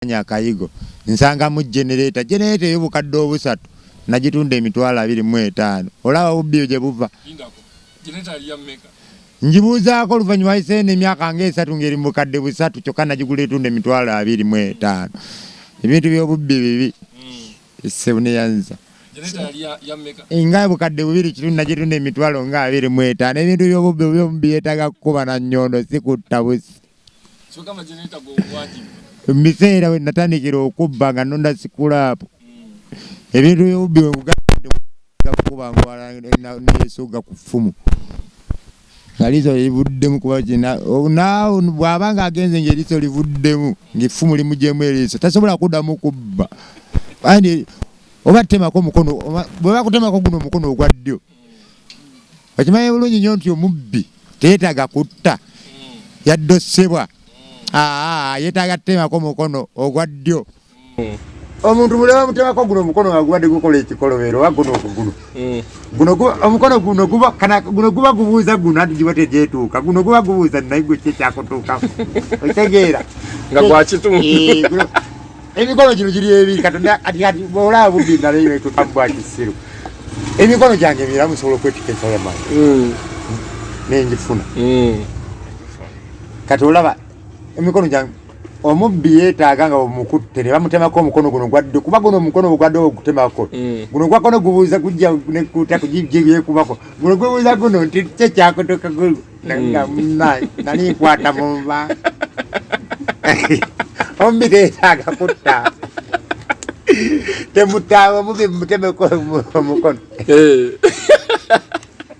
akayigo nsanga mu generator y'obukadde obusatu nagitunda emitwalo 25 olaba obubbi gye buva njibuuzaako oluvannyuma lw'ekiseera emyaka ng'esatu ng'eri mu bukadde busatu kyokka nagigula etunda emitwalo 25 ebintu by'obubbi bibi sebuneyanza nga bukadde bubiri kitundu nagitunda emitwalo nga 25 ebintu by'obubbi yeetaaga kukuba na nnyondo si kutta busi Miseera we natandikira okubba nga nonda sikulaapu ebintu by'obubbi kuba neyesuga ku ffumu ngalizo livuddemu kuba kina naawe bw'abanga agenze ng'eriiso livuddemu ng'effumu limugyemu eriiso tasobola kuddamu kubba kandi oba temako omukono bwe bakutemako guno omukono ogwa ddyo okimanyi bulungi nnyo nti omubbi teyeetaaga kutta yaddosebwa yeetaaga temako omukono ogwa ddyo omuntu muleba mutemako guno omukono nga gubadde gukola ekikolobero oba guno okugulu omukono guno guba gubuuza guno anti giba tegyetuuka guno guba gubuuza naye gwe kye kyakutuukamu okitegeera nga gwakitumu emikono gino giri ebiri katonda ati olaba bubbi naleyo etuukamu bwakisiru emikono gyange emiramu sobola okwetika ensawo y'amaanyi nengifuna kati olaba emikono gyange omubbi yeetaaga nga omukutte ne bamutemako omukono guno gwadde kuba guno omukono ogwadde ogutemako guno gwakono gubuuza kujja nekuta kugiyekubako guno gubuuza guno nti kye kyakutuuka nga nali nkwata mu nva omubbi teetaaga kutta temutaawa omubbi mutemeko omukono